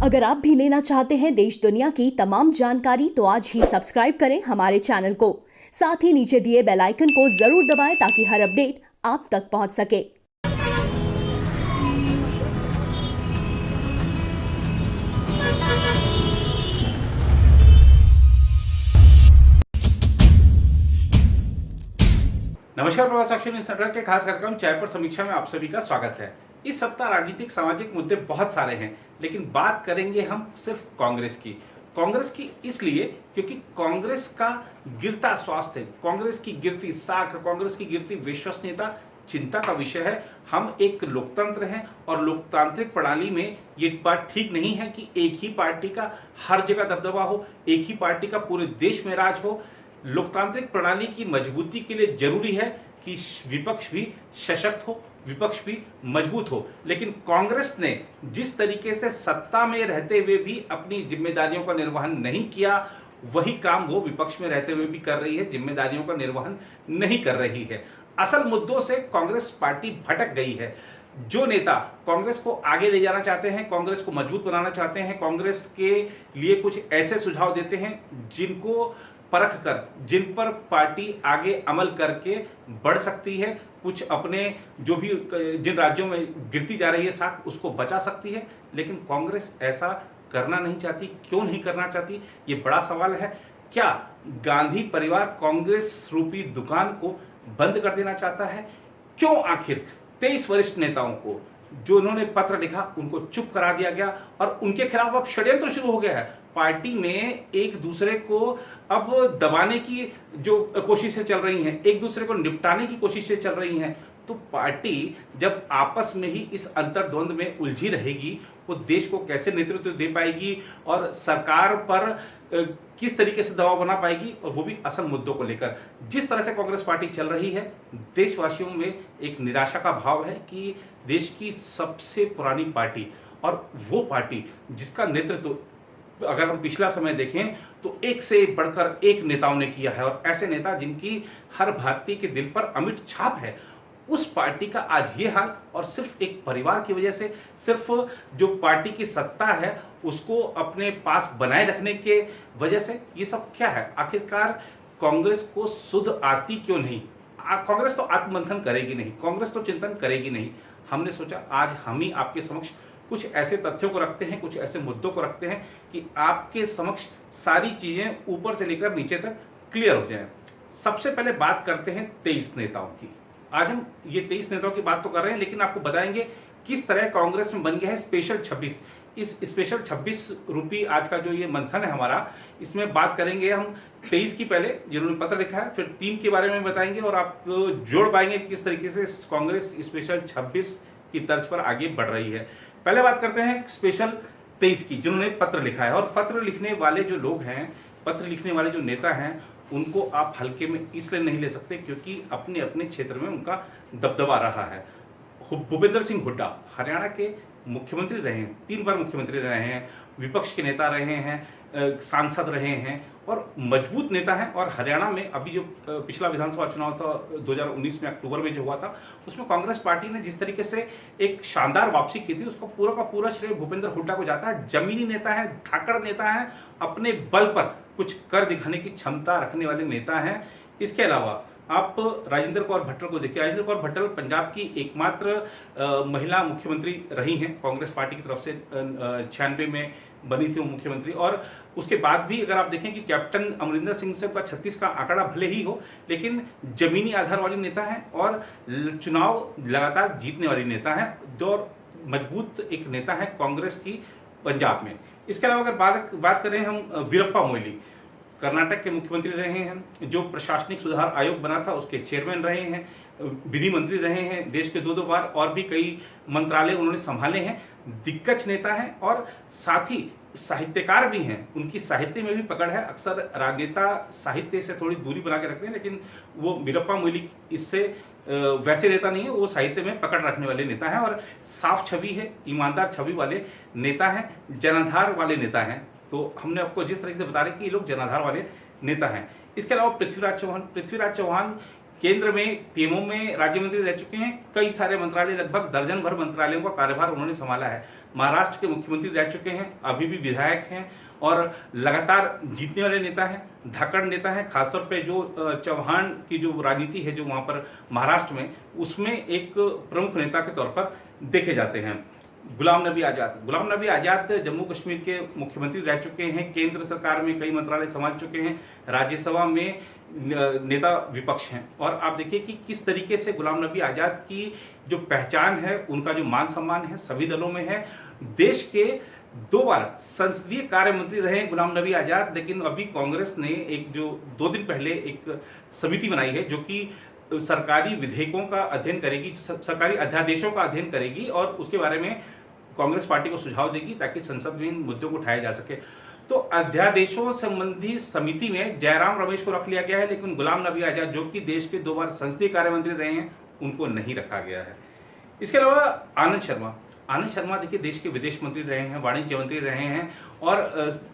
अगर आप भी लेना चाहते हैं देश दुनिया की तमाम जानकारी तो आज ही सब्सक्राइब करें हमारे चैनल को। साथ ही नीचे दिए बेल आइकन को जरूर दबाएं ताकि हर अपडेट आप तक पहुंच सके। नमस्कार, प्रवास एक्शन न्यूज नेटवर्क के खास कार्यक्रम चाय पर समीक्षा में आप सभी का स्वागत है। इस सप्ताह राजनीतिक सामाजिक मुद्दे बहुत सारे हैं, लेकिन बात करेंगे हम सिर्फ कांग्रेस की। कांग्रेस की इसलिए क्योंकि कांग्रेस का गिरता स्वास्थ्य, कांग्रेस की गिरती साख, कांग्रेस की गिरती विश्वसनीयता चिंता का विषय है। हम एक लोकतंत्र हैं और लोकतांत्रिक प्रणाली में ये बात ठीक नहीं है कि एक ही पार्टी का हर जगह दबदबा हो, एक ही पार्टी का पूरे देश में राज हो। लोकतांत्रिक प्रणाली की मजबूती के लिए जरूरी है कि विपक्ष भी सशक्त हो, विपक्ष भी मजबूत हो। लेकिन कांग्रेस ने जिस तरीके से सत्ता में रहते हुए भी अपनी जिम्मेदारियों का निर्वहन नहीं किया, वही काम वो विपक्ष में रहते हुए भी कर रही है, जिम्मेदारियों का निर्वहन नहीं कर रही है। असल मुद्दों से कांग्रेस पार्टी भटक गई है। जो नेता कांग्रेस को आगे ले जाना चाहते हैं, कांग्रेस को मजबूत बनाना चाहते हैं, कांग्रेस के लिए कुछ ऐसे सुझाव देते हैं जिनको परख कर, जिन पर पार्टी आगे अमल करके बढ़ सकती है, कुछ अपने जो भी जिन राज्यों में गिरती जा रही है साख उसको बचा सकती है। लेकिन कांग्रेस ऐसा करना नहीं चाहती। क्यों नहीं करना चाहती, ये बड़ा सवाल है। क्या गांधी परिवार कांग्रेस रूपी दुकान को बंद कर देना चाहता है? क्यों आखिर 23 वरिष्ठ नेताओं को जो उन्होंने पत्र लिखा उनको चुप करा दिया गया और उनके खिलाफ अब षड्यंत्र शुरू हो गया है? पार्टी में एक दूसरे को अब दबाने की जो कोशिशें चल रही हैं, एक दूसरे को निपटाने की कोशिशें चल रही हैं। तो पार्टी जब आपस में ही इस अंतर्द्वंद में उलझी रहेगी, वो देश को कैसे नेतृत्व दे पाएगी और सरकार पर किस तरीके से दबाव बना पाएगी, और वो भी असल मुद्दों को लेकर। जिस तरह से कांग्रेस पार्टी चल रही है, देशवासियों में एक निराशा का भाव है कि देश की सबसे पुरानी पार्टी और वो पार्टी जिसका नेतृत्व अगर हम पिछला समय देखें तो एक से बढ़कर एक नेताओं ने किया है, और ऐसे नेता जिनकी हर भारतीय के दिल पर अमिट छाप है, उस पार्टी का आज ये हाल। और सिर्फ एक परिवार की वजह से, सिर्फ जो पार्टी की सत्ता है उसको अपने पास बनाए रखने के वजह से ये सब क्या है? आखिरकार कांग्रेस को सुध आती क्यों नहीं? कांग्रेस तो आत्ममंथन करेगी नहीं, कांग्रेस तो चिंतन करेगी नहीं। हमने सोचा आज हम ही आपके समक्ष कुछ ऐसे तथ्यों को रखते हैं, कुछ ऐसे मुद्दों को रखते हैं कि आपके समक्ष सारी चीजें ऊपर से लेकर नीचे तक क्लियर हो जाएं। सबसे पहले बात करते हैं 23 नेताओं की। आज हम ये 23 नेताओं की बात तो कर रहे हैं, लेकिन आपको बताएंगे किस तरह कांग्रेस में बन गया है स्पेशल 26। इस स्पेशल 26 रूपी आज का जो ये मंथन है हमारा, इसमें बात करेंगे हम 23 की, पहले जिन्होंने पत्र लिखा है, फिर 3 के बारे में बताएंगे और आप जोड़ पाएंगे किस तरीके से कांग्रेस स्पेशल 26 की तर्ज पर आगे बढ़ रही है। पहले बात करते हैं स्पेशल 23 की, जिन्होंने पत्र लिखा है। और पत्र लिखने वाले जो लोग हैं, पत्र लिखने वाले जो नेता हैं, उनको आप हल्के में इसलिए नहीं ले सकते क्योंकि अपने अपने क्षेत्र में उनका दबदबा रहा है। भूपेंद्र सिंह हुड्डा हरियाणा के मुख्यमंत्री रहे हैं, 3 बार मुख्यमंत्री रहे हैं, विपक्ष के नेता रहे हैं, सांसद रहे हैं और मजबूत नेता हैं। और हरियाणा में अभी जो पिछला विधानसभा चुनाव था 2019 में, अक्टूबर में जो हुआ था, उसमें कांग्रेस पार्टी ने जिस तरीके से एक शानदार वापसी की थी, उसका पूरा का पूरा श्रेय भूपेंद्र हुड्डा को जाता है। जमीनी नेता है, धाकड़ नेता है, अपने बल पर कुछ कर दिखाने की क्षमता रखने वाले नेता हैं। इसके अलावा आप राजेंद्र कौर भट्टल को देखिए। राजेंद्र कौर भट्टल पंजाब की एकमात्र महिला मुख्यमंत्री रही हैं कांग्रेस पार्टी की तरफ से। 96 में बनी थी वो मुख्यमंत्री, और उसके बाद भी अगर आप देखें कि कैप्टन अमरिंदर सिंह से 36 का आंकड़ा भले ही हो, लेकिन जमीनी आधार वाली नेता हैं और चुनाव लगातार जीतने वाली नेता हैं, जो मजबूत एक नेता है कांग्रेस की पंजाब में। इसके अलावा अगर बात करें हम वीरप्पा मोइली, कर्नाटक के मुख्यमंत्री रहे हैं, जो प्रशासनिक सुधार आयोग बना था उसके चेयरमैन रहे हैं, विधि मंत्री रहे हैं देश के 2 बार, और भी कई मंत्रालय उन्होंने संभाले हैं। दिग्गज नेता हैं और साथ ही साहित्यकार भी हैं, उनकी साहित्य में भी पकड़ है। अक्सर राजनेता साहित्य से थोड़ी दूरी बना के रखते हैं, लेकिन वो वीरप्पा मोइली इससे वैसे नेता नहीं है, वो साहित्य में पकड़ रखने वाले नेता हैं और साफ छवि है, ईमानदार छवि वाले नेता हैं, जनाधार वाले नेता हैं। तो हमने आपको जिस तरीके से बता रहे कि ये लोग जनाधार वाले नेता हैं। इसके अलावा पृथ्वीराज चौहान केंद्र में पीएमओ में राज्य मंत्री रह चुके हैं, कई सारे मंत्रालय, लगभग दर्जन भर मंत्रालयों का कार्यभार उन्होंने संभाला है। महाराष्ट्र के मुख्यमंत्री रह चुके हैं, अभी भी विधायक हैं और लगातार जीतने वाले नेता हैं, धाकड़ नेता हैं। खासतौर पे जो चौहान की जो राजनीति है जो वहाँ पर महाराष्ट्र में, उसमें एक प्रमुख नेता के तौर पर देखे जाते हैं। गुलाम नबी आज़ाद जम्मू कश्मीर के मुख्यमंत्री रह चुके हैं, केंद्र सरकार में कई मंत्रालय संभाल चुके हैं, राज्यसभा में नेता विपक्ष हैं। और आप देखिए कि किस तरीके से गुलाम नबी आज़ाद की जो पहचान है, उनका जो मान सम्मान है सभी दलों में है। देश के 2 बार संसदीय कार्य मंत्री रहे हैं गुलाम नबी आज़ाद, लेकिन अभी कांग्रेस ने एक जो 2 दिन पहले एक समिति बनाई है जो कि सरकारी विधेयकों का अध्ययन करेगी, सरकारी अध्यादेशों का अध्ययन करेगी और उसके बारे में कांग्रेस पार्टी को सुझाव देगी ताकि संसद में इन मुद्दों को उठाया जा सके। तो अध्यादेशों संबंधी समिति में जयराम रमेश को रख लिया गया है, लेकिन गुलाम नबी आज़ाद जो कि देश के 2 बार संसदीय कार्य मंत्री रहे हैं, उनको नहीं रखा गया है। इसके अलावा आनंद शर्मा देखिए देश के विदेश मंत्री रहे हैं, वाणिज्य मंत्री रहे हैं और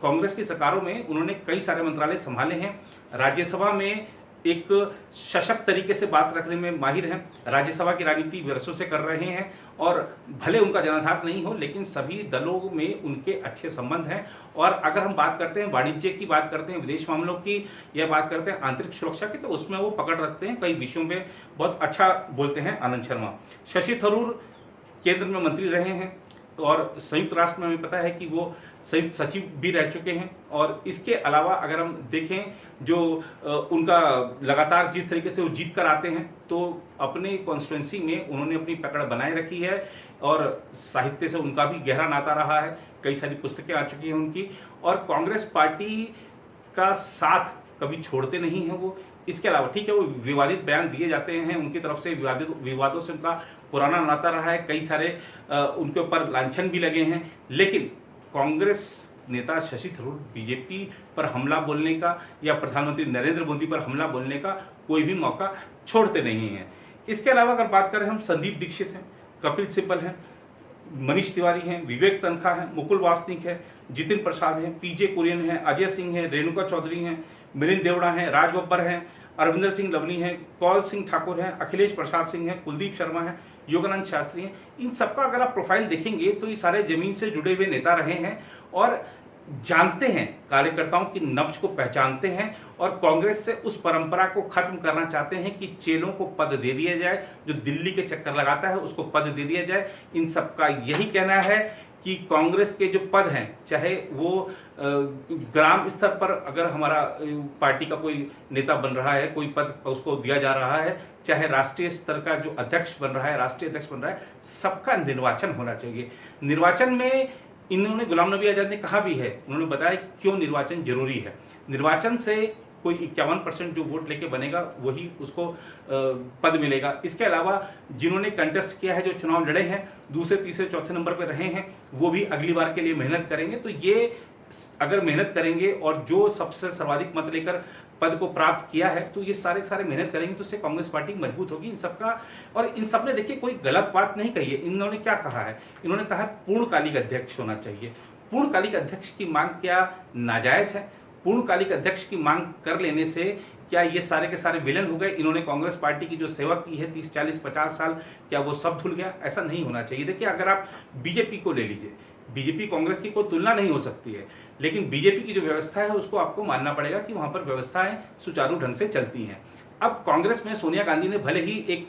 कांग्रेस की सरकारों में उन्होंने कई सारे मंत्रालय संभाले हैं। राज्यसभा में एक सशक्त तरीके से बात रखने में माहिर हैं, राज्यसभा की राजनीति वर्षों से कर रहे हैं और भले उनका जनाधार नहीं हो, लेकिन सभी दलों में उनके अच्छे संबंध हैं। और अगर हम बात करते हैं वाणिज्य की, बात करते हैं विदेश मामलों की, या बात करते हैं आंतरिक सुरक्षा की, तो उसमें वो पकड़ रखते हैं, कई विषयों में बहुत अच्छा बोलते हैं आनंद शर्मा। शशि थरूर केंद्र में मंत्री रहे हैं और संयुक्त राष्ट्र में हमें पता है कि वो संयुक्त सचिव भी रह चुके हैं। और इसके अलावा अगर हम देखें जो उनका लगातार जिस तरीके से वो जीत कर आते हैं, तो अपने कॉन्स्टिट्यूंसी में उन्होंने अपनी पकड़ बनाए रखी है और साहित्य से उनका भी गहरा नाता रहा है, कई सारी पुस्तकें आ चुकी हैं उनकी, और कांग्रेस पार्टी का साथ कभी छोड़ते नहीं हैं वो। इसके अलावा ठीक है वो विवादित बयान दिए जाते हैं, उनकी तरफ से विवादों से उनका पुराना नाता रहा है, कई सारे उनके ऊपर लांछन भी लगे हैं, लेकिन कांग्रेस नेता शशि थरूर बीजेपी पर हमला बोलने का या प्रधानमंत्री नरेंद्र मोदी पर हमला बोलने का कोई भी मौका छोड़ते नहीं हैं। इसके अलावा अगर बात करें हम, संदीप दीक्षित हैं, कपिल सिब्बल हैं, मनीष तिवारी हैं, विवेक तनखा हैं, मुकुल वासनिक हैं, जितिन प्रसाद हैं, पीजे कुरियन हैं, अजय सिंह हैं, रेणुका चौधरी हैं, मिलिंद देवड़ा हैं, राज बब्बर हैं, अरविंदर सिंह लवली हैं, कौल सिंह ठाकुर हैं, अखिलेश प्रसाद सिंह हैं, कुलदीप शर्मा हैं, योगानंद शास्त्री हैं। इन सबका अगर आप प्रोफाइल देखेंगे तो ये सारे जमीन से जुड़े हुए नेता रहे हैं और जानते हैं, कार्यकर्ताओं की नब्ज को पहचानते हैं और कांग्रेस से उस परंपरा को खत्म करना चाहते हैं कि चेलों को पद दे दिया जाए, जो दिल्ली के चक्कर लगाता है उसको पद दे दिया जाए। इन सबका यही कहना है कि कांग्रेस के जो पद हैं, चाहे वो ग्राम स्तर पर अगर हमारा पार्टी का कोई नेता बन रहा है, कोई पद उसको दिया जा रहा है, चाहे राष्ट्रीय स्तर का जो अध्यक्ष बन रहा है, राष्ट्रीय अध्यक्ष बन रहा है, सबका निर्वाचन होना चाहिए। निर्वाचन में इन्होंने, गुलाम नबी आज़ाद ने कहा भी है, उन्होंने बताया कि क्यों निर्वाचन जरूरी है। निर्वाचन से कोई 51% जो वोट लेके बनेगा वही उसको पद मिलेगा। इसके अलावा जिन्होंने कंटेस्ट किया है, जो चुनाव लड़े हैं, दूसरे तीसरे चौथे नंबर पर रहे हैं, वो भी अगली बार के लिए मेहनत करेंगे। तो ये अगर मेहनत करेंगे और जो सबसे सर्वाधिक मत लेकर पद को प्राप्त किया है, तो ये सारे मेहनत करेंगे, तो इससे कांग्रेस पार्टी मजबूत होगी। इन सबका, और इन सब ने देखिए कोई गलत बात नहीं कही है। इन्होंने क्या कहा है, इन्होंने कहा है पूर्णकालिक अध्यक्ष होना चाहिए। पूर्णकालिक अध्यक्ष की मांग क्या नाजायज है? पूर्णकालिक अध्यक्ष की मांग कर लेने से क्या ये सारे के सारे विलन हो गए? इन्होंने कांग्रेस पार्टी की जो सेवा की है 30, 40, 50 साल, क्या वो सब धुल गया? ऐसा नहीं होना चाहिए। देखिए अगर आप बीजेपी को ले लीजिए, बीजेपी कांग्रेस की कोई तुलना नहीं हो सकती है, लेकिन बीजेपी की जो व्यवस्था है उसको आपको मानना पड़ेगा कि वहां पर व्यवस्थाएं सुचारू ढंग से चलती हैं। अब कांग्रेस में सोनिया गांधी ने भले ही एक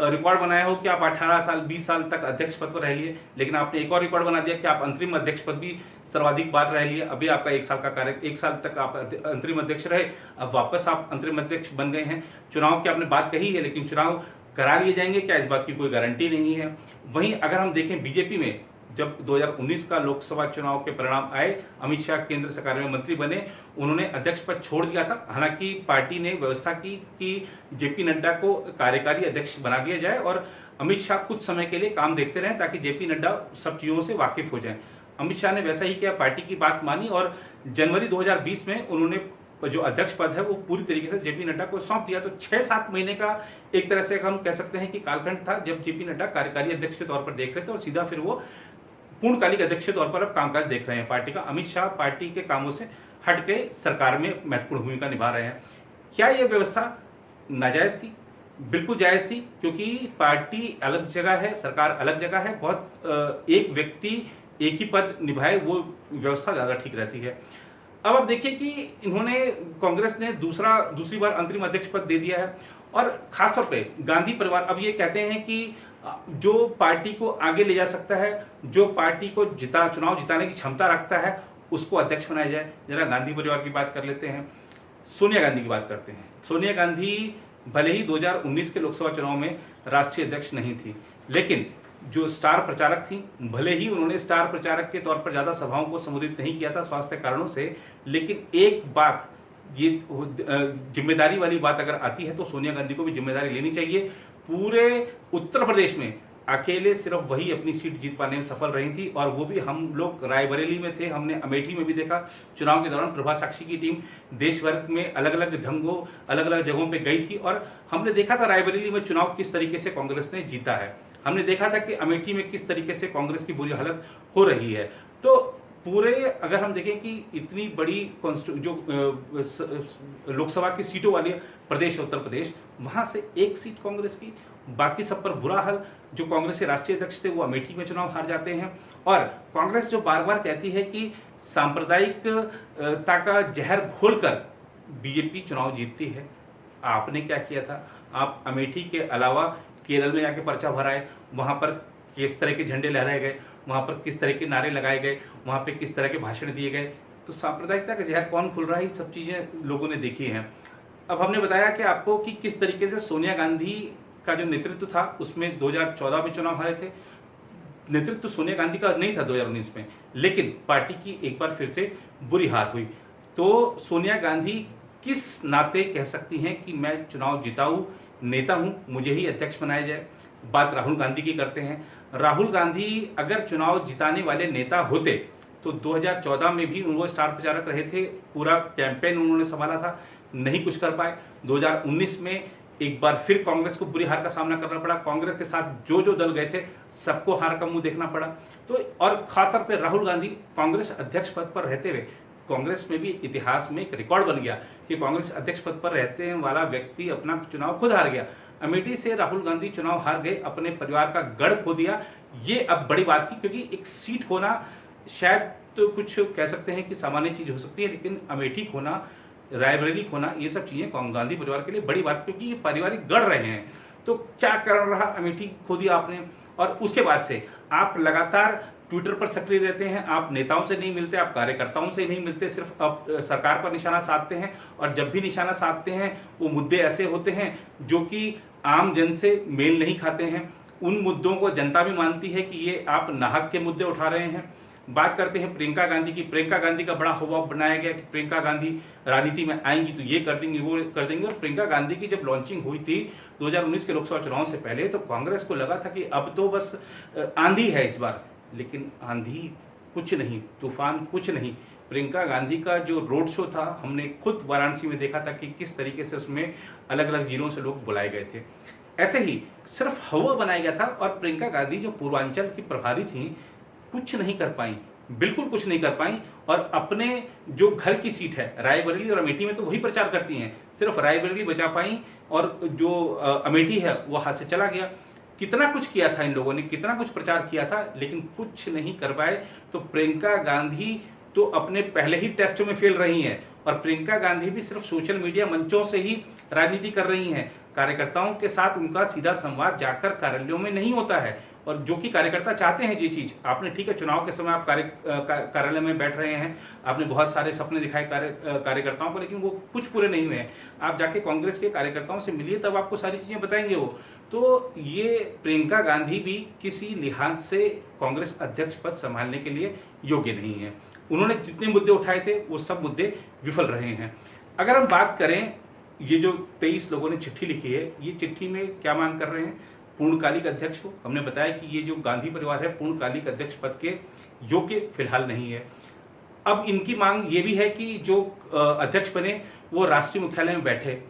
रिकॉर्ड बनाया हो कि आप 18 साल 20 साल तक अध्यक्ष पद पर रह लिए, लेकिन आपने एक और रिकॉर्ड बना दिया कि आप अंतरिम अध्यक्ष पद भी सर्वाधिक बार रह लिए। अभी आपका 1 साल का कार्य, 1 साल तक आप अंतरिम अध्यक्ष रहे, अब वापस आप अंतरिम अध्यक्ष बन गए हैं। चुनाव की आपने बात कही है, लेकिन चुनाव करा लिए जाएंगे क्या, इस बात की कोई गारंटी नहीं है। वहीं अगर हम देखें बीजेपी में, जब 2019 का लोकसभा चुनाव के परिणाम आए, अमित शाह केंद्र सरकार में मंत्री बने, उन्होंने अध्यक्ष पद छोड़ दिया था। हालांकि पार्टी ने व्यवस्था की कि जेपी नड्डा को कार्यकारी अध्यक्ष बना दिया जाए और अमित शाह कुछ समय के लिए काम देखते रहें ताकि जेपी नड्डा सब चीज़ों से वाकिफ हो जाएं। अमित शाह ने वैसा ही किया, पार्टी की बात मानी और जनवरी 2020 में उन्होंने जो अध्यक्ष पद है वो पूरी तरीके से जेपी नड्डा को सौंप दिया। तो 6-7 महीने का एक तरह से हम कह सकते हैं कि कालखंड था जब जेपी नड्डा कार्यकारी अध्यक्ष के तौर पर देख रहे थे और सीधा फिर वो पूर्णकालिक अध्यक्ष के तौर पर अब कामकाज देख रहे हैं पार्टी का। अमित शाह पार्टी के कामों से हट के सरकार में महत्वपूर्ण भूमिका निभा रहे हैं। क्या यह व्यवस्था नाजायज थी? बिल्कुल जायज़ थी, क्योंकि पार्टी अलग जगह है, सरकार अलग जगह है। बहुत एक व्यक्ति एक ही पद निभाए, वो व्यवस्था ज़्यादा ठीक रहती है। अब आप देखिए कि इन्होंने, कांग्रेस ने दूसरी बार अंतरिम अध्यक्ष पद दे दिया है, और खासतौर पे गांधी परिवार अब ये कहते हैं कि जो पार्टी को आगे ले जा सकता है, जो पार्टी को चुनाव जिताने की क्षमता रखता है, उसको अध्यक्ष बनाया जाए। जरा गांधी परिवार की बात कर लेते हैं, सोनिया गांधी की बात करते हैं। सोनिया गांधी भले ही 2019 के लोकसभा चुनाव में राष्ट्रीय अध्यक्ष नहीं थी, लेकिन जो स्टार प्रचारक थी, भले ही उन्होंने स्टार प्रचारक के तौर पर ज़्यादा सभाओं को संबोधित नहीं किया था स्वास्थ्य कारणों से, लेकिन एक बात, ये जिम्मेदारी वाली बात अगर आती है तो सोनिया गांधी को भी जिम्मेदारी लेनी चाहिए। पूरे उत्तर प्रदेश में अकेले सिर्फ वही अपनी सीट जीत पाने में सफल रही थी, और वो भी हम लोग रायबरेली में थे, हमने अमेठी में भी देखा चुनाव के दौरान प्रभा साक्षी की टीम देश भर में अलग अलग ढंगों, अलग अलग जगहों पे गई थी, और हमने देखा था रायबरेली में चुनाव किस तरीके से कांग्रेस ने जीता है। हमने देखा था कि अमेठी में किस तरीके से कांग्रेस की बुरी हालत हो रही है। तो पूरे अगर हम देखें कि इतनी बड़ी जो लोकसभा की सीटों वाली प्रदेश है उत्तर प्रदेश, वहां से एक सीट कांग्रेस की, बाकी सब पर बुरा हाल। जो कांग्रेस के राष्ट्रीय अध्यक्ष थे वो अमेठी में चुनाव हार जाते हैं, और कांग्रेस जो बार बार कहती है कि सांप्रदायिकता का जहर घोलकर बीजेपी चुनाव जीतती है। आपने क्या किया था? आप अमेठी के अलावा केरल में जाके पर्चा भराए, वहां पर किस तरह के झंडे लहराए गए, वहां पर किस तरह के नारे लगाए गए, वहां पे किस तरह के भाषण दिए गए। तो सांप्रदायिकता का जहर कौन खुल रहा है, ये सब चीजें लोगों ने देखी हैं। अब हमने बताया कि आपको कि किस तरीके से सोनिया गांधी का जो नेतृत्व था उसमें 2014 में चुनाव हारे थे। नेतृत्व सोनिया गांधी का नहीं था 2019 में, लेकिन पार्टी की एक बार फिर से बुरी हार हुई। तो सोनिया गांधी किस नाते कह सकती हैं कि मैं चुनाव जिताऊं, नेता हूं, मुझे ही अध्यक्ष बनाया जाए? बात राहुल गांधी की करते हैं। राहुल गांधी अगर चुनाव जिताने वाले नेता होते तो 2014 में भी वो स्टार प्रचारक रहे थे, पूरा कैंपेन उन्होंने संभाला था, नहीं कुछ कर पाए। 2019 में एक बार फिर कांग्रेस को बुरी हार का सामना करना पड़ा। कांग्रेस के साथ जो जो दल गए थे सबको हार का मुंह देखना पड़ा। तो और खासतौर पर राहुल गांधी कांग्रेस अध्यक्ष पद पर रहते हुए, कांग्रेस में भी इतिहास में एक रिकॉर्ड बन गया कि कांग्रेस अध्यक्ष पद पर रहते वाला व्यक्ति अपना चुनाव खुद हार गया। अमेठी से राहुल गांधी चुनाव हार गए, अपने परिवार का गढ़ खो दिया। ये अब बड़ी बात थी, क्योंकि एक सीट खोना शायद तो कुछ कह सकते हैं कि सामान्य चीज हो सकती है, लेकिन अमेठी खोना, रायबरेली खोना, ये सब चीजें गांधी परिवार के लिए बड़ी बात है, क्योंकि ये पारिवारिक गढ़ रहे हैं। तो क्या कारण रहा, अमेठी खो दिया आपने, और उसके बाद से आप लगातार ट्विटर पर सक्रिय रहते हैं, आप नेताओं से नहीं मिलते, आप कार्यकर्ताओं से नहीं मिलते, सिर्फ आप सरकार पर निशाना साधते हैं, और जब भी निशाना साधते हैं वो मुद्दे ऐसे होते हैं जो कि आम जन से मेल नहीं खाते हैं। उन मुद्दों को जनता भी मानती है कि ये आप नाहक के मुद्दे उठा रहे हैं। बात करते हैं प्रियंका गांधी की। प्रियंका गांधी का बड़ा हवा बनाया गया कि प्रियंका गांधी राजनीति में आएंगी तो ये कर देंगी, वो कर देंगे। और प्रियंका गांधी की जब लॉन्चिंग हुई थी 2019 के लोकसभा चुनाव से पहले, तो कांग्रेस को लगा था कि अब तो बस आंधी है इस बार, लेकिन आंधी कुछ नहीं, तूफान कुछ नहीं। प्रियंका गांधी का जो रोड शो था, हमने खुद वाराणसी में देखा था कि किस तरीके से उसमें अलग अलग जिलों से लोग बुलाए गए थे। ऐसे ही सिर्फ हवा बनाया गया था, और प्रियंका गांधी जो पूर्वांचल की प्रभारी थी, कुछ नहीं कर पाई, बिल्कुल कुछ नहीं कर पाई। और अपने जो घर की सीट है रायबरेली और अमेठी में, तो वही प्रचार करती हैं, सिर्फ रायबरेली बचा पाई, और जो अमेठी है वो हाथ से चला गया। कितना कुछ किया था इन लोगों ने, कितना कुछ प्रचार किया था, लेकिन कुछ नहीं कर पाए। तो प्रियंका गांधी तो अपने पहले ही टेस्ट में फेल रही हैं, और प्रियंका गांधी भी सिर्फ सोशल मीडिया मंचों से ही राजनीति कर रही हैं। कार्यकर्ताओं के साथ उनका सीधा संवाद जाकर कार्यालयों में नहीं होता है, और जो कि कार्यकर्ता चाहते हैं ये चीज। आपने ठीक है, चुनाव के समय आप कार्यालय में बैठ रहे हैं, आपने बहुत सारे सपने दिखाए कार्यकर्ताओं को, लेकिन वो कुछ पूरे नहीं हुए हैं। आप जाके कांग्रेस के कार्यकर्ताओं से मिलिए, तब आपको सारी चीजें बताएंगे वो। तो ये प्रियंका गांधी भी किसी लिहाज से कांग्रेस अध्यक्ष पद संभालने के लिए योग्य नहीं है। उन्होंने जितने मुद्दे उठाए थे वो सब मुद्दे विफल रहे हैं। अगर हम बात करें, ये जो 23 लोगों ने चिट्ठी लिखी है, ये चिट्ठी में क्या मांग कर रहे हैं? पूर्णकालिक अध्यक्ष को। हमने बताया कि ये जो गांधी परिवार है पूर्णकालिक अध्यक्ष पद के योग्य फिलहाल नहीं है। अब इनकी मांग ये भी है कि जो अध्यक्ष बने वो राष्ट्रीय मुख्यालय में बैठे।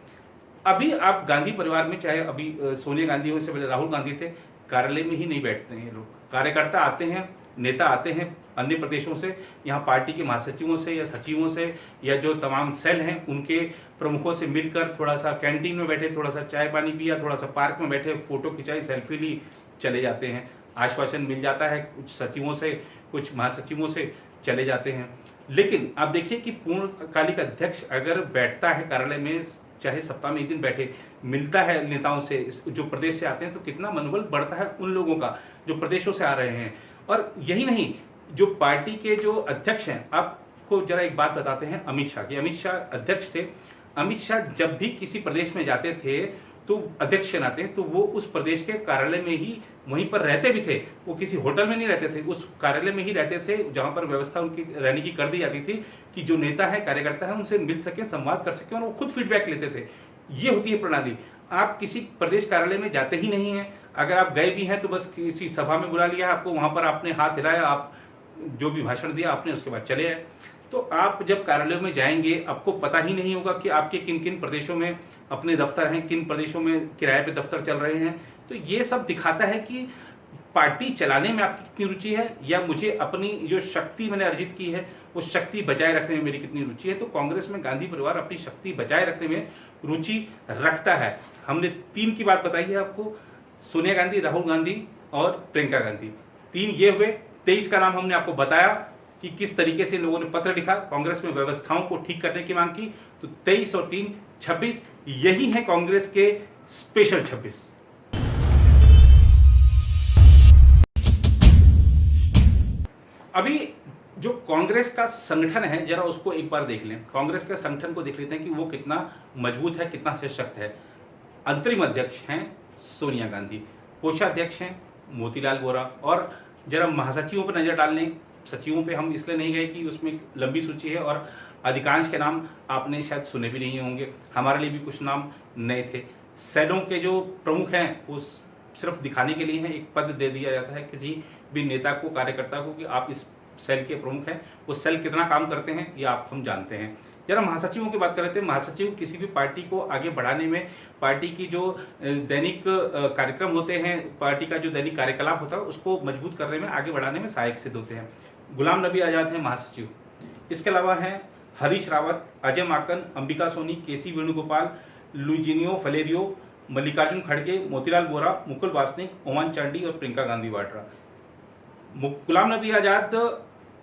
अभी आप गांधी परिवार में, चाहे अभी सोनिया गांधी हो, इससे पहले राहुल गांधी थे, कार्यालय में ही नहीं बैठते हैं ये लोग। कार्यकर्ता आते हैं, नेता आते हैं, अन्य प्रदेशों से, यहाँ पार्टी के महासचिवों से या सचिवों से या जो तमाम सेल हैं उनके प्रमुखों से मिलकर थोड़ा सा कैंटीन में बैठे, थोड़ा सा चाय पानी पिया, थोड़ा सा पार्क में बैठे, फोटो खिंचाई, सेल्फी ली, चले जाते हैं। आश्वासन मिल जाता है कुछ सचिवों से, कुछ महासचिवों से, चले जाते हैं। लेकिन आप देखिए कि पूर्णकालिक अध्यक्ष अगर बैठता है कार्यालय में, चाहे सप्ताह में एक दिन बैठे, मिलता है नेताओं से जो प्रदेश से आते हैं, तो कितना मनोबल बढ़ता है उन लोगों का जो प्रदेशों से आ रहे हैं। और यही नहीं, जो पार्टी के जो अध्यक्ष हैं, आपको जरा एक बात बताते हैं अमित शाह की। अमित शाह अध्यक्ष थे। अमित शाह जब भी किसी प्रदेश में जाते थे तो अध्यक्ष के नाते, तो वो उस प्रदेश के कार्यालय में ही वहीं पर रहते भी थे। वो किसी होटल में नहीं रहते थे, उस कार्यालय में ही रहते थे जहां पर व्यवस्था उनकी रहने की कर दी जाती थी कि जो नेता है, कार्यकर्ता है, उनसे मिल सके, संवाद कर सके, और वो खुद फीडबैक लेते थे। ये होती है प्रणाली। आप किसी प्रदेश कार्यालय में जाते ही नहीं हैं। अगर आप गए भी हैं तो बस किसी सभा में बुला लिया आपको, वहां पर आपने हाथ हिलाया, आप जो भी भाषण दिया आपने, उसके बाद चले आए। तो आप जब कार्यालयों में जाएंगे, आपको पता ही नहीं होगा कि आपके किन किन प्रदेशों में अपने दफ्तर हैं, किन प्रदेशों में किराए पे दफ्तर चल रहे हैं। तो ये सब दिखाता है कि पार्टी चलाने में आपकी कितनी रुचि है, या मुझे अपनी जो शक्ति मैंने अर्जित की है उस शक्ति बचाए रखने में मेरी कितनी रुचि है। तो कांग्रेस में गांधी परिवार अपनी शक्ति बचाए रखने में रुचि रखता है। हमने 3 की बात बताई है आपको, सोनिया गांधी, राहुल गांधी और प्रियंका गांधी। 3 ये हुए। 23 का नाम हमने आपको बताया कि किस तरीके से लोगों ने पत्र लिखा, कांग्रेस में व्यवस्थाओं को ठीक करने की मांग की। तो 23 और 3 26, यही है कांग्रेस के स्पेशल 26। अभी जो कांग्रेस का संगठन है, जरा उसको एक बार देख लें। कांग्रेस के संगठन को देख लेते हैं कि वो कितना मजबूत है, कितना सशक्त है। अंतरिम अध्यक्ष हैं सोनिया गांधी, कोषाध्यक्ष हैं मोतीलाल वोरा, और जरा महासचिवों पर नजर डालने, सचिवों पे हम इसलिए नहीं गए कि उसमें लंबी सूची है और अधिकांश के नाम आपने शायद सुने भी नहीं होंगे, हमारे लिए भी कुछ नाम नए थे। सेलों के जो प्रमुख हैं वो सिर्फ दिखाने के लिए हैं, एक पद दे दिया जाता है किसी भी नेता को, कार्यकर्ता को, कि आप इस सेल के प्रमुख हैं। वो सेल कितना काम करते हैं ये आप हम जानते हैं। जरा महासचिवों की बात कर लेते हैं। महासचिव किसी भी पार्टी को आगे बढ़ाने में, पार्टी की जो दैनिक कार्यक्रम होते हैं, पार्टी का जो दैनिक कार्यकलाप होता है उसको मजबूत करने में, आगे बढ़ाने में सहायक सिद्ध होते हैं। गुलाम नबी आजाद हैं महासचिव। इसके अलावा हैं हरीश रावत, अजय माकन, अंबिका सोनी, केसी वेणुगोपाल, लुइजिनियो फलेरियो, मल्लिकार्जुन खड़गे, मोतीलाल वोरा, मुकुल वासनिक, ओमान चांडी और प्रियंका गांधी वाड्रा। गुलाम नबी आजाद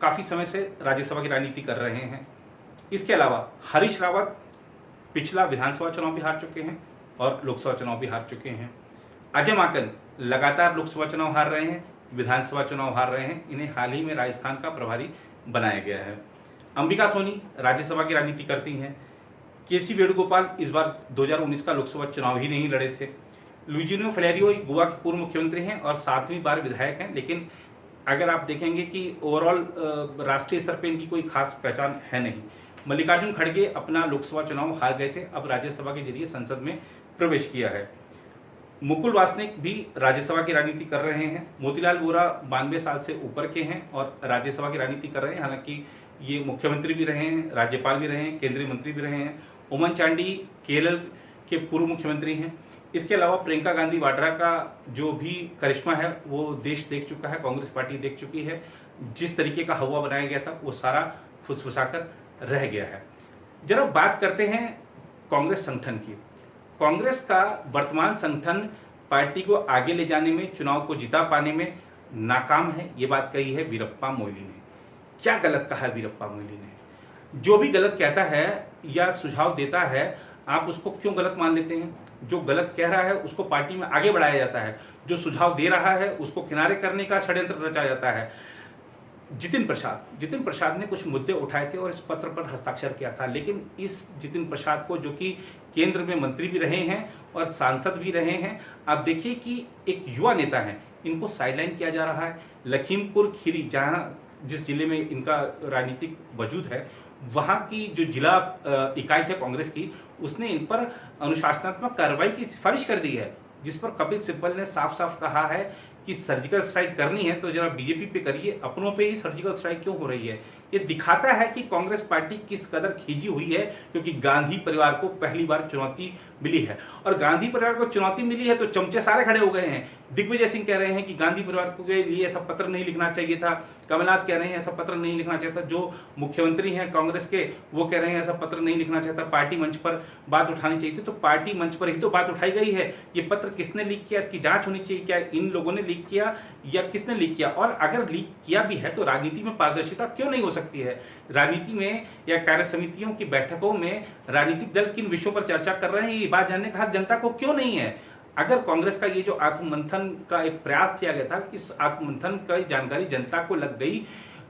काफ़ी समय से राज्यसभा की राजनीति कर रहे हैं। इसके अलावा हरीश रावत पिछला विधानसभा चुनाव भी हार चुके हैं और लोकसभा चुनाव भी हार चुके हैं। अजय माकन लगातार लोकसभा चुनाव हार रहे हैं, विधानसभा चुनाव हार रहे हैं। इन्हें हाल ही में राजस्थान का प्रभारी बनाया गया है। अंबिका सोनी राज्यसभा की राजनीति करती हैं। केसी वेणुगोपाल इस बार 2019 का लोकसभा चुनाव ही नहीं लड़े थे। लुइजिनियो फलेरियो गोवा के पूर्व मुख्यमंत्री हैं और 7वीं बार विधायक हैं, लेकिन अगर आप देखेंगे कि ओवरऑल राष्ट्रीय स्तर पर इनकी कोई खास पहचान है नहीं। मल्लिकार्जुन खड़गे अपना लोकसभा चुनाव हार गए थे, अब राज्यसभा के जरिए संसद में प्रवेश किया है। मुकुल वासनिक भी राज्यसभा की राजनीति कर रहे हैं। मोतीलाल वोरा 92 साल से ऊपर के हैं और राज्यसभा की राजनीति कर रहे हैं, हालांकि ये मुख्यमंत्री भी रहे हैं, राज्यपाल भी रहे हैं, केंद्रीय मंत्री भी रहे हैं। ओमन चांडी केरल के पूर्व मुख्यमंत्री हैं। इसके अलावा प्रियंका गांधी वाड्रा का जो भी करिश्मा है वो देश देख चुका है, कांग्रेस पार्टी देख चुकी है। जिस तरीके का हवा बनाया गया था वो सारा फुसफुसाकर रह गया है। जरा बात करते हैं कांग्रेस संगठन की। कांग्रेस का वर्तमान संगठन पार्टी को आगे ले जाने में, चुनाव को जिता पाने में नाकाम है, ये बात कही है वीरप्पा मोइली ने। क्या गलत कहा है वीरप्पा मोइली ने? जो भी गलत कहता है या सुझाव देता है, आप उसको क्यों गलत मान लेते हैं? जो गलत कह रहा है उसको पार्टी में आगे बढ़ाया जाता है, जो सुझाव दे रहा है उसको किनारे करने का षड्यंत्र रचा जाता है। जितिन प्रसाद ने कुछ मुद्दे उठाए थे और इस पत्र पर हस्ताक्षर किया था, लेकिन इस जितिन प्रसाद को, जो कि केंद्र में मंत्री भी रहे हैं और सांसद भी रहे हैं, आप देखिए कि एक युवा नेता हैं, इनको साइडलाइन किया जा रहा है। लखीमपुर खीरी, जिस जिले में इनका राजनीतिक वजूद है, वहाँ की जो जिला इकाई है कांग्रेस की, उसने इन पर अनुशासनात्मक कार्रवाई की सिफारिश कर दी है, जिस पर कपिल सिब्बल ने साफ साफ कहा है कि सर्जिकल स्ट्राइक करनी है तो जरा बीजेपी पे करिए, अपनों पे ही सर्जिकल स्ट्राइक क्यों हो रही है? ये दिखाता है कि कांग्रेस पार्टी किस कदर खींची हुई है, क्योंकि गांधी परिवार को पहली बार चुनौती मिली है। और गांधी परिवार को चुनौती मिली है तो चमचे सारे खड़े हो गए हैं दिग्विजय सिंह कह रहे हैं कि गांधी परिवार को के लिए ऐसा पत्र नहीं लिखना चाहिए था। कमलनाथ कह रहे हैं ऐसा पत्र नहीं लिखना चाहिए था। जो मुख्यमंत्री हैं कांग्रेस के वो कह रहे हैं ऐसा पत्र नहीं लिखना चाहिए था, पार्टी मंच पर बात उठानी चाहिए थी। तो पार्टी मंच पर ही तो बात उठाई गई है। ये पत्र किसने लीक किया, इसकी जांच होनी चाहिए। क्या इन लोगों ने लीक किया या किसने लीक किया? और अगर लीक किया भी है तो राजनीति में पारदर्शिता क्यों नहीं हो सकती है? राजनीति में या कार्य समितियों की बैठकों में राजनीतिक दल किन विषयों पर चर्चा कर रहे हैं ये बात जानने का हक जनता को क्यों नहीं है? अगर कांग्रेस का ये जो आत्ममंथन का एक प्रयास किया गया था, इस आत्ममंथन का जानकारी जनता को लग गई,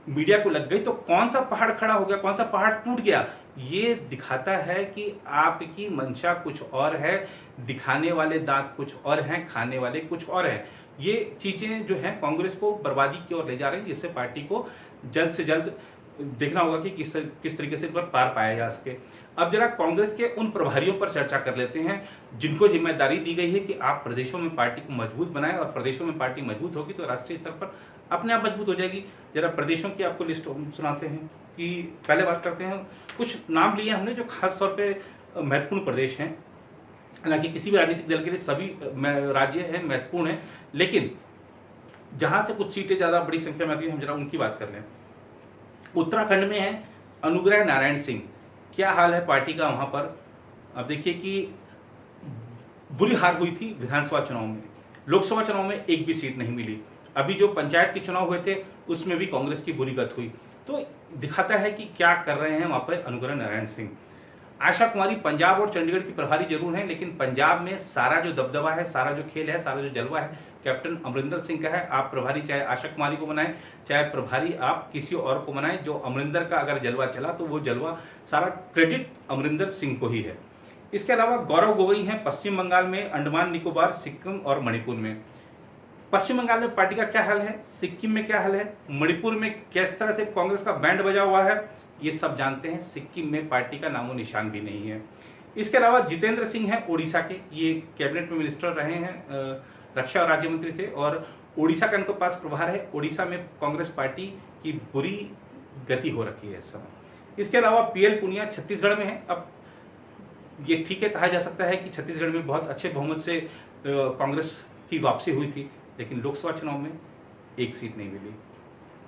मीडिया को लग गई, तो कौन सा पहाड़ खड़ा हो गया, कौन सा पहाड़ टूट गया? ये दिखाता है कि आपकी मंशा कुछ और है, दिखाने वाले दांत कुछ और हैं, खाने वाले कुछ और हैं। ये चीजें जो हैं कांग्रेस को बर्बादी की ओर ले जा रही है, जिससे पार्टी को जल्द से जल्द देखना होगा कि किस तरीके से इस पर पार पाया जा सके। अब जरा कांग्रेस के उन प्रभारियों पर चर्चा कर लेते हैं जिनको जिम्मेदारी दी गई है कि आप प्रदेशों में पार्टी को मजबूत बनाएं, और प्रदेशों में पार्टी मजबूत होगी तो राष्ट्रीय स्तर पर अपने आप मजबूत हो जाएगी। जरा प्रदेशों की आपको लिस्ट सुनाते हैं कि पहले बात करते हैं, कुछ नाम लिए हमने जो खासतौर पर महत्वपूर्ण प्रदेश हैं। हालांकि किसी भी राजनीतिक दल के लिए सभी राज्य हैं महत्वपूर्ण हैं, लेकिन जहां से कुछ सीटें ज्यादा बड़ी संख्या में आती है हम जरा उनकी बात कर लें। उत्तराखंड में है अनुग्रह नारायण सिंह। क्या हाल है पार्टी का वहां पर? अब देखिए कि बुरी हार हुई थी विधानसभा चुनाव में, लोकसभा चुनाव में एक भी सीट नहीं मिली। अभी जो पंचायत के चुनाव हुए थे उसमें भी कांग्रेस की बुरी गत हुई। तो दिखाता है कि क्या कर रहे हैं वहां पर अनुग्रह नारायण सिंह। आशा कुमारी पंजाब और चंडीगढ़ की प्रभारी जरूर हैं, लेकिन पंजाब में सारा जो दबदबा है, सारा जो खेल है, सारा जो जलवा है कैप्टन अमरिंदर सिंह का है। आप प्रभारी चाहे आशा कुमारी को बनाएं, चाहे प्रभारी आप किसी और को बनाएं, जो अमरिंदर का अगर जलवा चला तो वो जलवा सारा क्रेडिट अमरिंदर सिंह को ही है। इसके अलावा गौरव गोगोई हैं पश्चिम बंगाल में, अंडमान निकोबार, सिक्किम और मणिपुर में। पश्चिम बंगाल में पार्टी का क्या हाल है, सिक्किम में क्या हाल है, मणिपुर में किस तरह से कांग्रेस का बैंड बजा हुआ है, ये सब जानते हैं। सिक्किम में पार्टी का नामो निशान भी नहीं है। इसके अलावा जितेंद्र सिंह हैं उड़ीसा के, ये कैबिनेट में मिनिस्टर रहे हैं, रक्षा राज्य मंत्री थे, और उड़ीसा का इनके पास प्रभार है। उड़ीसा में कांग्रेस पार्टी की बुरी गति हो रखी है इस समय। इसके अलावा पीएल पुनिया छत्तीसगढ़ में है। अब ये ठीक है, कहा जा सकता है कि छत्तीसगढ़ में बहुत अच्छे बहुमत से कांग्रेस की वापसी हुई थी, लेकिन लोकसभा चुनाव में एक सीट नहीं मिली।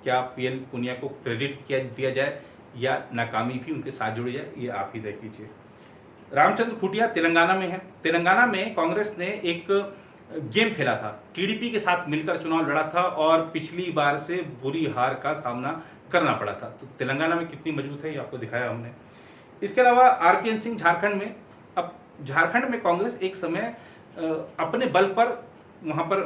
क्या पीएल पुनिया को क्रेडिट दिया जाए या नाकामी भी उनके साथ जुड़ी जाए, ये आप ही देख लीजिए। रामचंद्र खुटिया तेलंगाना में है। तेलंगाना में कांग्रेस ने एक गेम खेला था, टीडीपी के साथ मिलकर चुनाव लड़ा था और पिछली बार से बुरी हार का सामना करना पड़ा था। तो तेलंगाना में कितनी मजबूत है ये आपको दिखाया हमने। इसके अलावा आरपीएन सिंह झारखंड में। अब झारखंड में कांग्रेस एक समय अपने बल पर वहां पर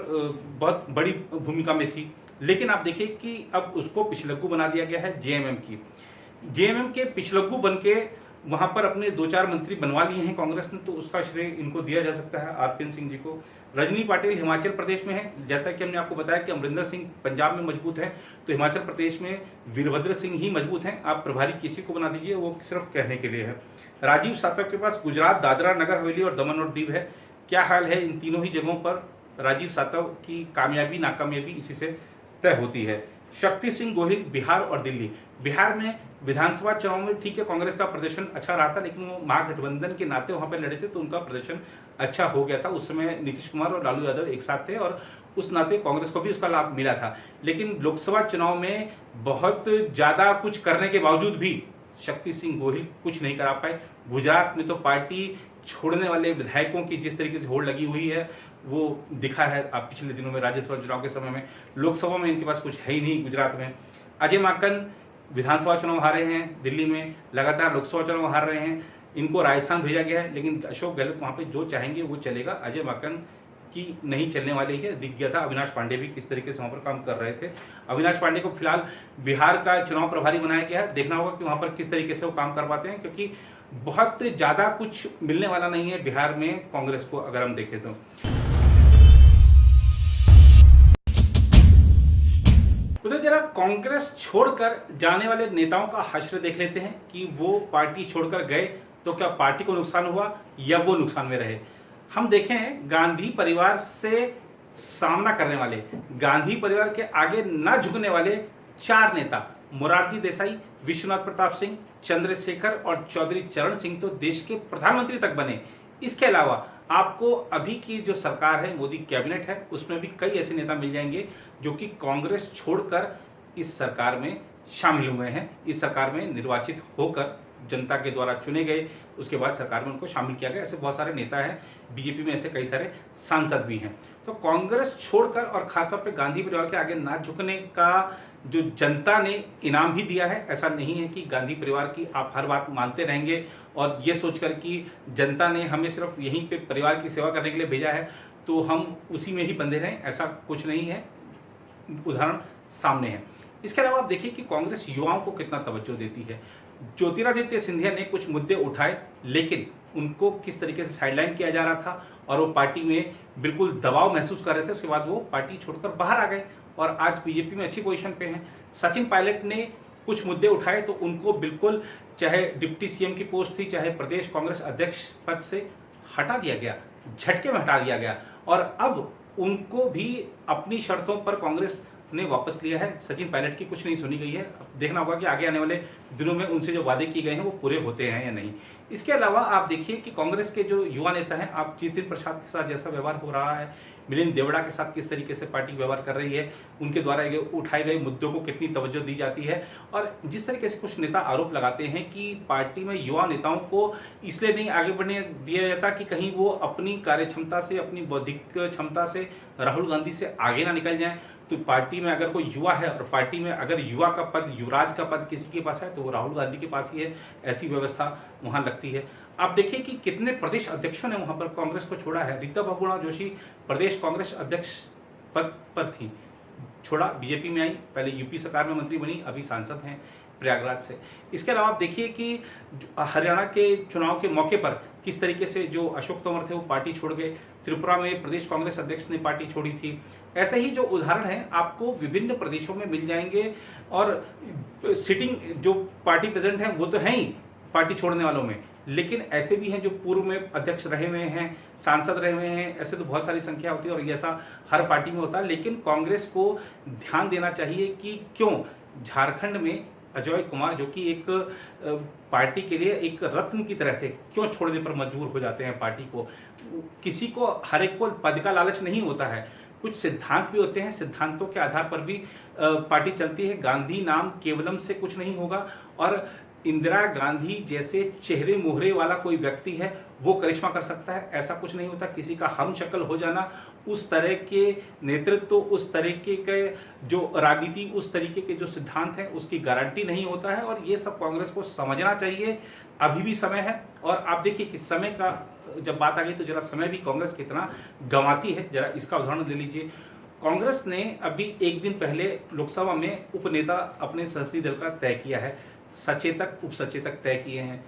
बहुत बड़ी भूमिका में थी, लेकिन आप देखिए कि अब उसको पिछलग्गू बना दिया गया है जेएमएम की। जेएमएम के पिछलग्गू बन के वहां पर अपने 2-4 मंत्री बनवा लिए हैं कांग्रेस ने, तो उसका श्रेय इनको दिया जा सकता है, आरपीएन सिंह जी को। रजनी पाटिल हिमाचल प्रदेश में है। जैसा कि हमने आपको बताया कि अमरिंदर सिंह पंजाब में मजबूत है, तो हिमाचल प्रदेश में वीरभद्र सिंह ही मजबूत हैं। आप प्रभारी किसी को बना दीजिए, वो सिर्फ कहने के लिए है। राजीव सातव के पास गुजरात, दादरा नगर हवेली और दमन और दीव है। क्या हाल है इन तीनों ही जगहों पर? राजीव सातव की कामयाबी नाकामयाबी इसी से तय होती है। शक्ति सिंह गोहिल बिहार और दिल्ली। बिहार में विधानसभा चुनाव में ठीक है कांग्रेस का प्रदर्शन अच्छा रहा था, लेकिन वो महागठबंधन के नाते वहां पर लड़े थे तो उनका प्रदर्शन अच्छा हो गया था। उस समय नीतीश कुमार और लालू यादव एक साथ थे और उस नाते कांग्रेस को भी उसका लाभ मिला था। लेकिन लोकसभा चुनाव में बहुत ज्यादा कुछ करने के बावजूद भी शक्ति सिंह गोहिल कुछ नहीं करा पाए। गुजरात में तो पार्टी छोड़ने वाले विधायकों की जिस तरीके से होड़ लगी हुई है वो दिखा है आप पिछले दिनों में राज्यसभा चुनाव के समय में। लोकसभा में इनके पास कुछ है ही नहीं गुजरात में। अजय माकन विधानसभा चुनाव हारे हैं दिल्ली में, लगातार लोकसभा चुनाव हार रहे हैं। इनको राजस्थान भेजा गया है, लेकिन अशोक गहलोत वहां पे जो चाहेंगे वो चलेगा। अजय माकन की नहीं चलने वाली है, दिख गया था। अविनाश पांडे भी किस तरीके से वहां पर काम कर रहे थे। अविनाश पांडे को फिलहाल बिहार का चुनाव प्रभारी बनाया गया है। देखना होगा कि वहां पर किस तरीके से वो काम कर पाते हैं, क्योंकि बहुत ज्यादा कुछ मिलने वाला नहीं है बिहार में कांग्रेस को अगर हम देखें तो। उधर जरा कांग्रेस छोड़कर जाने वाले नेताओं का हश्र देख लेते हैं कि वो पार्टी छोड़कर गए तो क्या पार्टी को नुकसान हुआ या वो नुकसान में रहे। हम देखें गांधी परिवार से सामना करने वाले, गांधी परिवार के आगे न झुकने वाले 4 नेता, मोरारजी देसाई, विश्वनाथ प्रताप सिंह, चंद्रशेखर और चौधरी चरण सिंह तो देश के प्रधानमंत्री तक बने। इसके अलावा आपको अभी की जो सरकार है, मोदी कैबिनेट है, उसमें भी कई ऐसे नेता मिल जाएंगे जो कि कांग्रेस छोड़कर इस सरकार में शामिल हुए हैं, इस सरकार में निर्वाचित होकर जनता के द्वारा चुने गए, उसके बाद सरकार में उनको शामिल किया गया। ऐसे बहुत सारे नेता हैं, बीजेपी में ऐसे कई सारे सांसद भी हैं। तो कांग्रेस छोड़कर और खासतौर पे गांधी परिवार के आगे ना झुकने का जो जनता ने इनाम भी दिया है, ऐसा नहीं है कि गांधी परिवार की आप हर बात मानते रहेंगे और ये सोचकर कि जनता ने हमें सिर्फ यहीं पे परिवार की सेवा करने के लिए भेजा है तो हम उसी में ही बंधे रहें, ऐसा कुछ नहीं है। उदाहरण सामने है। इसके अलावा आप देखिए कि कांग्रेस युवाओं को कितना तवज्जो देती है। ज्योतिरादित्य सिंधिया ने कुछ मुद्दे उठाए, लेकिन उनको किस तरीके से साइडलाइन किया जा रहा था और वो पार्टी में बिल्कुल दबाव महसूस कर रहे थे। उसके बाद वो पार्टी छोड़कर बाहर आ गए और आज बीजेपी में अच्छी पोजीशन पे हैं। सचिन पायलट ने कुछ मुद्दे उठाए तो उनको बिल्कुल, चाहे डिप्टी सीएम की पोस्ट थी, चाहे प्रदेश कांग्रेस अध्यक्ष पद से हटा दिया गया, झटके में हटा दिया गया और अब उनको भी अपनी शर्तों पर कांग्रेस ने वापस लिया है। सचिन पायलट की कुछ नहीं सुनी गई है। अब देखना होगा कि आगे आने वाले दिनों में उनसे जो वादे किए गए हैं वो पूरे होते हैं या नहीं। इसके अलावा आप देखिए कि कांग्रेस के जो युवा नेता हैं, आप जितिन प्रसाद के साथ जैसा व्यवहार हो रहा है, मिलिंद देवड़ा के साथ किस तरीके से पार्टी व्यवहार कर रही है, उनके द्वारा ये उठाए गए मुद्दों को कितनी तवज्जो दी जाती है और जिस तरीके से कुछ नेता आरोप लगाते हैं कि पार्टी में युवा नेताओं को इसलिए नहीं आगे बढ़ने दिया जाता कि कहीं वो अपनी कार्य क्षमता से, अपनी बौद्धिक क्षमता से राहुल गांधी से आगे ना निकल जाएं। तो पार्टी में अगर कोई युवा है और पार्टी में अगर युवा का पद, युवराज का पद किसी के पास है तो वो राहुल गांधी के पास ही है, ऐसी व्यवस्था वहां लगती है। आप देखिए कि कितने प्रदेश अध्यक्षों ने वहां पर कांग्रेस को छोड़ा है। रीता बहुगुणा जोशी प्रदेश कांग्रेस अध्यक्ष पद पर थी, छोड़ा, बीजेपी में आई, पहले यूपी सरकार में मंत्री बनी, अभी सांसद हैं प्रयागराज से। इसके अलावा आप देखिए कि हरियाणा के चुनाव के मौके पर किस तरीके से जो अशोक तंवर थे वो पार्टी छोड़ गए, त्रिपुरा में प्रदेश कांग्रेस अध्यक्ष ने पार्टी छोड़ी थी। ऐसे ही जो उदाहरण हैं आपको विभिन्न प्रदेशों में मिल जाएंगे और सिटिंग जो पार्टी प्रेसिडेंट हैं वो तो हैं ही पार्टी छोड़ने वालों में, लेकिन ऐसे भी हैं जो पूर्व में अध्यक्ष रहे हुए हैं, सांसद रहे हुए हैं। ऐसे तो बहुत सारी संख्या होती है और ऐसा हर पार्टी में होता है। लेकिन कांग्रेस को ध्यान देना चाहिए कि क्यों झारखंड में अजय कुमार, जो कि एक पार्टी के लिए एक रत्न की तरह थे, क्यों छोड़ने पर मजबूर हो जाते हैं पार्टी को। किसी को, हर एक को पद का लालच नहीं होता है, कुछ सिद्धांत भी होते हैं, सिद्धांतों के आधार पर भी पार्टी चलती है। गांधी नाम केवलम से कुछ नहीं होगा और इंदिरा गांधी जैसे चेहरे मोहरे वाला कोई व्यक्ति है वो करिश्मा कर सकता है, ऐसा कुछ नहीं होता। किसी का हम शक्ल हो जाना, उस तरह के नेतृत्व, उस तरीके के जो राजनीति, उस तरीके के जो सिद्धांत हैं उसकी गारंटी नहीं होता है और ये सब कांग्रेस को समझना चाहिए। अभी भी समय है और आप देखिए कि समय का जब बात आ गई तो जरा समय भी कांग्रेस कितना गंवाती है, जरा इसका उदाहरण ले लीजिए। कांग्रेस ने अभी एक दिन पहले लोकसभा में उपनेता अपने संसदीय दल का तय किया है, सचेतक, उप सचेतक तय किए हैं।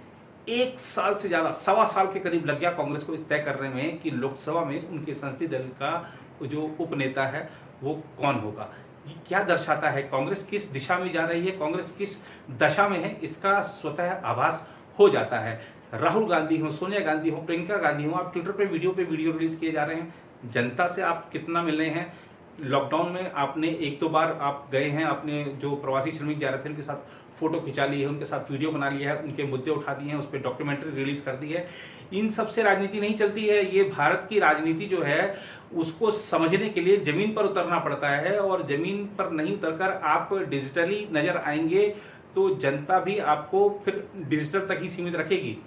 एक साल से ज्यादा, 1.25 साल के करीब लग गया कांग्रेस को तय करने में कि लोकसभा में उनके संसदीय दल का जो उपनेता है वो कौन होगा। ये क्या दर्शाता है, कांग्रेस किस दिशा में जा रही है, कांग्रेस किस दशा में है, इसका स्वतः आभास हो जाता है। राहुल गांधी हो, सोनिया गांधी हो, प्रियंका गांधी हो, आप ट्विटर पे वीडियो रिलीज किए जा रहे हैं, जनता से आप कितना मिल रहे हैं। लॉकडाउन में आपने 1-2 बार आप गए हैं, आपने जो प्रवासी श्रमिक जा रहे थे उनके साथ फोटो खिंचा ली है, उनके साथ वीडियो बना लिया है, उनके मुद्दे उठा दिए हैं, उस पर डॉक्यूमेंट्री रिलीज कर दी है। इन सब से राजनीति नहीं चलती है। ये भारत की राजनीति जो है उसको समझने के लिए जमीन पर उतरना पड़ता है और जमीन पर नहीं उतरकर आप डिजिटली नजर आएंगे तो जनता भी आपको फिर डिजिटल तक ही सीमित रखेगी,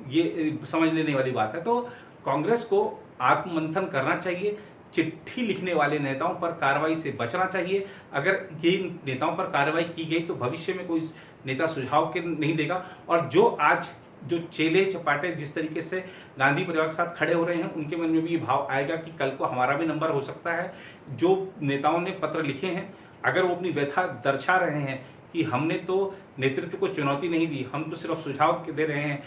ये समझ लेने वाली बात है। तो कांग्रेस को आत्ममंथन करना चाहिए, चिट्ठी लिखने वाले नेताओं पर कार्रवाई से बचना चाहिए। अगर ये नेताओं पर कार्रवाई की गई तो भविष्य में कोई नेता सुझाव के नहीं देगा और जो आज जो चेले चपाटे जिस तरीके से गांधी परिवार के साथ खड़े हो रहे हैं उनके मन में भी ये भाव आएगा कि कल को हमारा भी नंबर हो सकता है। जो नेताओं ने पत्र लिखे हैं, अगर वो अपनी व्यथा दर्शा रहे हैं कि हमने तो नेतृत्व को चुनौती नहीं दी, हम तो सिर्फ सुझाव दे रहे हैं,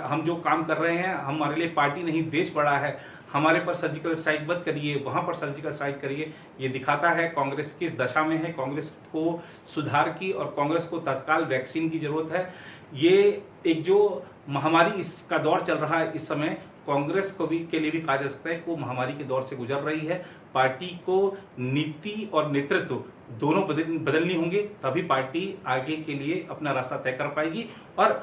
हम जो काम कर रहे हैं हमारे लिए पार्टी नहीं देश बड़ा है, हमारे पर सर्जिकल स्ट्राइक मत करिए, वहाँ पर सर्जिकल स्ट्राइक करिए, ये दिखाता है कांग्रेस किस दशा में है। कांग्रेस को सुधार की और कांग्रेस को तत्काल वैक्सीन की जरूरत है। ये एक जो महामारी इसका दौर चल रहा है इस समय, कांग्रेस को भी के लिए भी कहा जा सकता है कि वो महामारी के दौर से गुजर रही है। पार्टी को नीति और नेतृत्व दोनों बदलनी होंगे, तभी पार्टी आगे के लिए अपना रास्ता तय कर पाएगी और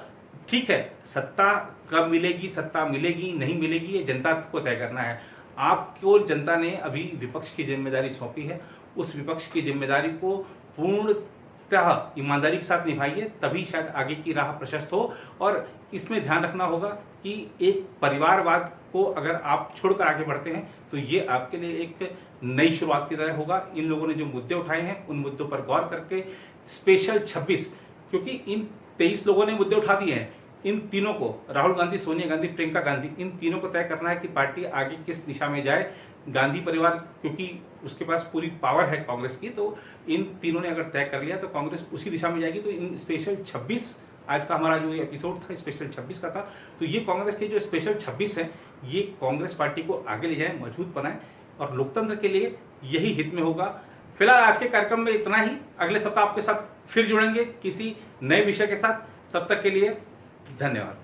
ठीक है, सत्ता कब मिलेगी, सत्ता मिलेगी नहीं मिलेगी, ये जनता को तय करना है। आपको जनता ने अभी विपक्ष की जिम्मेदारी सौंपी है, उस विपक्ष की जिम्मेदारी को पूर्णतः ईमानदारी के साथ निभाइए, तभी शायद आगे की राह प्रशस्त हो। और इसमें ध्यान रखना होगा कि एक परिवारवाद को अगर आप छोड़कर आगे बढ़ते हैं तो ये आपके लिए एक नई शुरुआत की तरह होगा। इन लोगों ने जो मुद्दे उठाए हैं उन मुद्दों पर गौर करके स्पेशल 26, क्योंकि इन 23 लोगों ने मुद्दे उठा दिए हैं, इन तीनों को, राहुल गांधी, सोनिया गांधी, प्रियंका गांधी, इन तीनों को तय करना है कि पार्टी आगे किस दिशा में जाए। गांधी परिवार, क्योंकि उसके पास पूरी पावर है कांग्रेस की, तो इन तीनों ने अगर तय कर लिया तो कांग्रेस उसी दिशा में जाएगी। तो इन स्पेशल 26, आज का हमारा जो एपिसोड था स्पेशल 26 का था, तो ये कांग्रेस के जो स्पेशल 26 है ये कांग्रेस पार्टी को आगे ले जाए, मजबूत बनाए, और लोकतंत्र के लिए यही हित में होगा। फिलहाल आज के कार्यक्रम में इतना ही। अगले सप्ताह आपके साथ फिर जुड़ेंगे किसी नए विषय के साथ। तब तक के लिए धन्यवाद।